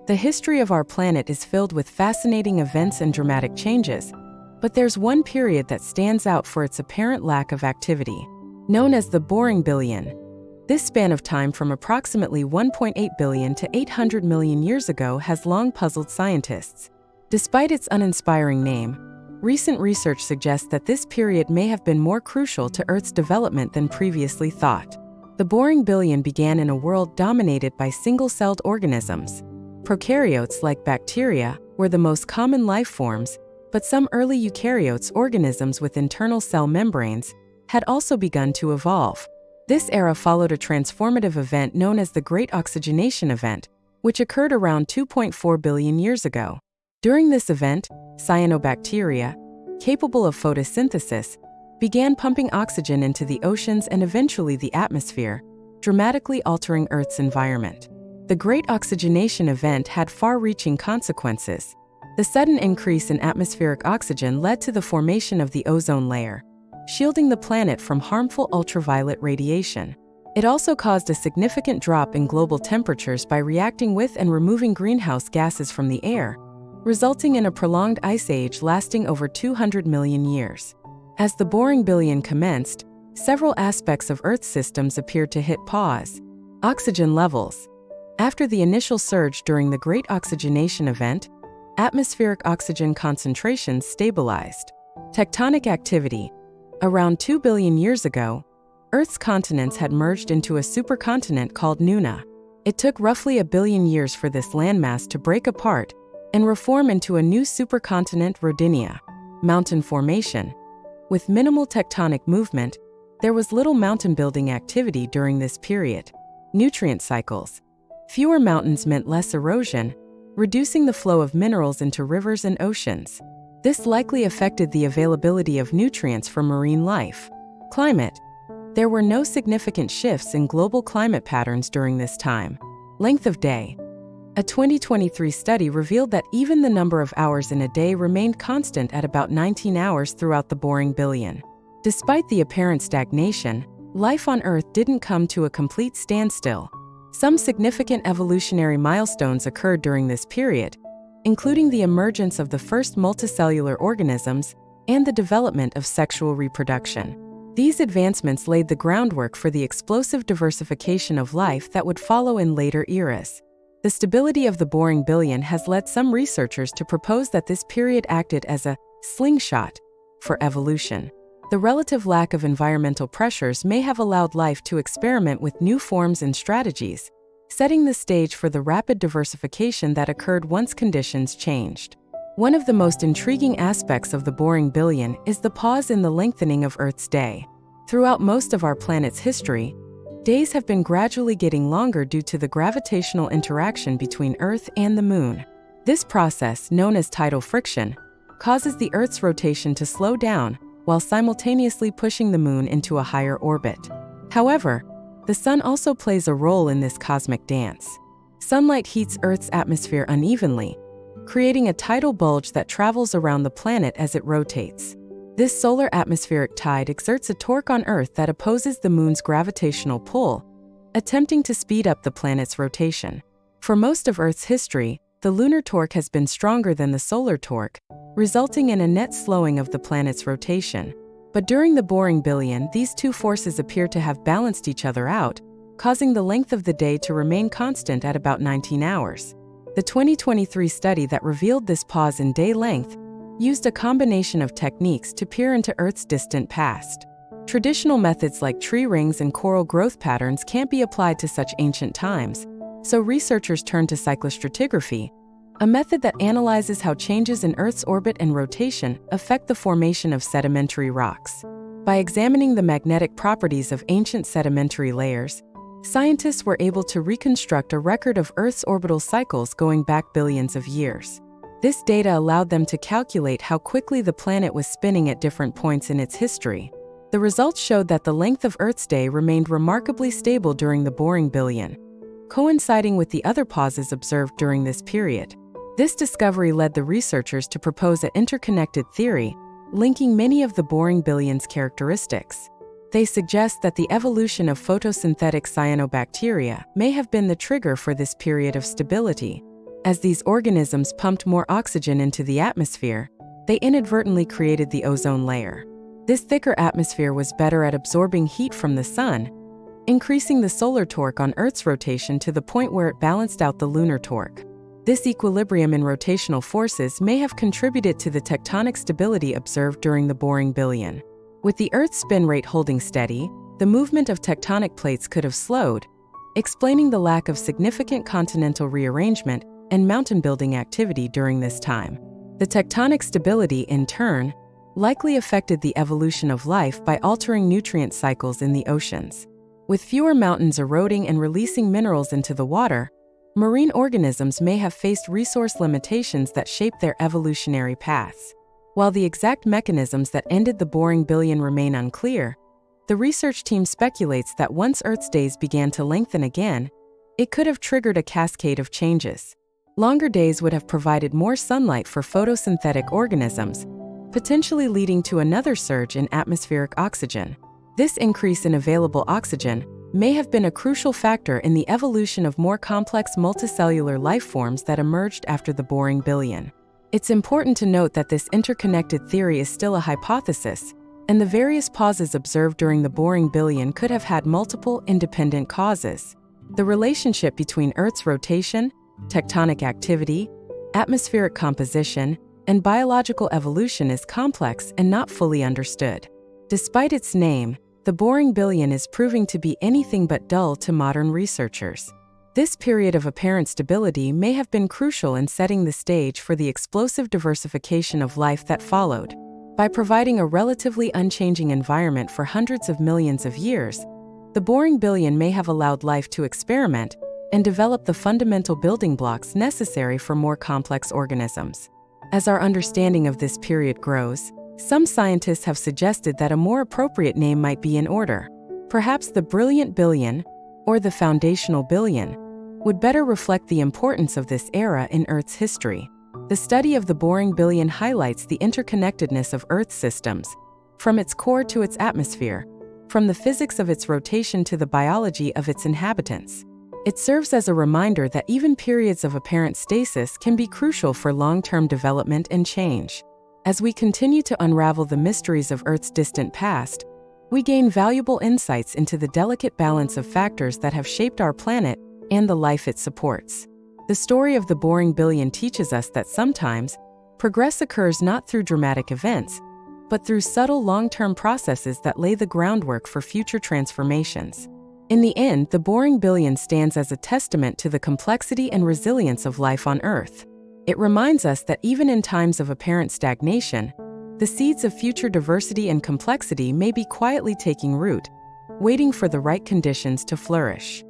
The history of our planet is filled with fascinating events and dramatic changes, but there's one period that stands out for its apparent lack of activity, known as the Boring Billion. This span of time from approximately 1.8 billion to 800 million years ago has long puzzled scientists. Despite its uninspiring name, recent research suggests that this period may have been more crucial to Earth's development than previously thought. The Boring Billion began in a world dominated by single-celled organisms. Prokaryotes, like bacteria, were the most common life forms, but some early eukaryotes, organisms with internal cell membranes, had also begun to evolve. This era followed a transformative event known as the Great Oxygenation Event, which occurred around 2.4 billion years ago. During this event, cyanobacteria, capable of photosynthesis, began pumping oxygen into the oceans and eventually the atmosphere, dramatically altering Earth's environment. The Great Oxygenation Event had far-reaching consequences. The sudden increase in atmospheric oxygen led to the formation of the ozone layer, shielding the planet from harmful ultraviolet radiation. It also caused a significant drop in global temperatures by reacting with and removing greenhouse gases from the air, resulting in a prolonged ice age lasting over 200 million years. As the Boring Billion commenced, several aspects of Earth's systems appeared to hit pause. Oxygen levels. After the initial surge during the Great Oxygenation Event, atmospheric oxygen concentrations stabilized. Tectonic activity. Around 2 billion years ago, Earth's continents had merged into a supercontinent called Nuna. It took roughly 1 billion years for this landmass to break apart and reform into a new supercontinent, Rodinia. Mountain formation. With minimal tectonic movement, there was little mountain-building activity during this period. Nutrient cycles. Fewer mountains meant less erosion, reducing the flow of minerals into rivers and oceans. This likely affected the availability of nutrients for marine life. Climate. There were no significant shifts in global climate patterns during this time. Length of day. A 2023 study revealed that even the number of hours in a day remained constant at about 19 hours throughout the Boring Billion. Despite the apparent stagnation, life on Earth didn't come to a complete standstill. Some significant evolutionary milestones occurred during this period, including the emergence of the first multicellular organisms and the development of sexual reproduction. These advancements laid the groundwork for the explosive diversification of life that would follow in later eras. The stability of the Boring Billion has led some researchers to propose that this period acted as a slingshot for evolution. The relative lack of environmental pressures may have allowed life to experiment with new forms and strategies, setting the stage for the rapid diversification that occurred once conditions changed. One of the most intriguing aspects of the Boring Billion is the pause in the lengthening of Earth's day. Throughout most of our planet's history, days have been gradually getting longer due to the gravitational interaction between Earth and the Moon. This process, known as tidal friction, causes the Earth's rotation to slow down while simultaneously pushing the Moon into a higher orbit. However, the Sun also plays a role in this cosmic dance. Sunlight heats Earth's atmosphere unevenly, creating a tidal bulge that travels around the planet as it rotates. This solar atmospheric tide exerts a torque on Earth that opposes the Moon's gravitational pull, attempting to speed up the planet's rotation. For most of Earth's history, the lunar torque has been stronger than the solar torque, resulting in a net slowing of the planet's rotation. But during the Boring Billion, these two forces appear to have balanced each other out, causing the length of the day to remain constant at about 19 hours. The 2023 study that revealed this pause in day length used a combination of techniques to peer into Earth's distant past. Traditional methods like tree rings and coral growth patterns can't be applied to such ancient times, so researchers turned to cyclostratigraphy, a method that analyzes how changes in Earth's orbit and rotation affect the formation of sedimentary rocks. By examining the magnetic properties of ancient sedimentary layers, scientists were able to reconstruct a record of Earth's orbital cycles going back billions of years. This data allowed them to calculate how quickly the planet was spinning at different points in its history. The results showed that the length of Earth's day remained remarkably stable during the Boring Billion, coinciding with the other pauses observed during this period. This discovery led the researchers to propose an interconnected theory, linking many of the Boring Billion's characteristics. They suggest that the evolution of photosynthetic cyanobacteria may have been the trigger for this period of stability. As these organisms pumped more oxygen into the atmosphere, they inadvertently created the ozone layer. This thicker atmosphere was better at absorbing heat from the sun, increasing the solar torque on Earth's rotation to the point where it balanced out the lunar torque. This equilibrium in rotational forces may have contributed to the tectonic stability observed during the boring billion. With the Earth's spin rate holding steady, the movement of tectonic plates could have slowed, explaining the lack of significant continental rearrangement and mountain-building activity during this time. The tectonic stability, in turn, likely affected the evolution of life by altering nutrient cycles in the oceans. With fewer mountains eroding and releasing minerals into the water, marine organisms may have faced resource limitations that shaped their evolutionary paths. While the exact mechanisms that ended the boring billion remain unclear, the research team speculates that once Earth's days began to lengthen again, it could have triggered a cascade of changes. Longer days would have provided more sunlight for photosynthetic organisms, potentially leading to another surge in atmospheric oxygen. This increase in available oxygen may have been a crucial factor in the evolution of more complex multicellular life forms that emerged after the boring billion. It's important to note that this interconnected theory is still a hypothesis, and the various pauses observed during the boring billion could have had multiple independent causes. The relationship between Earth's rotation, tectonic activity, atmospheric composition, and biological evolution is complex and not fully understood. Despite its name, the boring billion is proving to be anything but dull to modern researchers. This period of apparent stability may have been crucial in setting the stage for the explosive diversification of life that followed. By providing a relatively unchanging environment for hundreds of millions of years, the boring billion may have allowed life to experiment and develop the fundamental building blocks necessary for more complex organisms. As our understanding of this period grows, some scientists have suggested that a more appropriate name might be in order. Perhaps the brilliant billion, or the foundational billion, would better reflect the importance of this era in Earth's history. The study of the boring billion highlights the interconnectedness of Earth's systems, from its core to its atmosphere, from the physics of its rotation to the biology of its inhabitants. It serves as a reminder that even periods of apparent stasis can be crucial for long-term development and change. As we continue to unravel the mysteries of Earth's distant past, we gain valuable insights into the delicate balance of factors that have shaped our planet and the life it supports. The story of the boring billion teaches us that sometimes, progress occurs not through dramatic events, but through subtle long-term processes that lay the groundwork for future transformations. In the end, the boring billion stands as a testament to the complexity and resilience of life on Earth. It reminds us that even in times of apparent stagnation, the seeds of future diversity and complexity may be quietly taking root, waiting for the right conditions to flourish.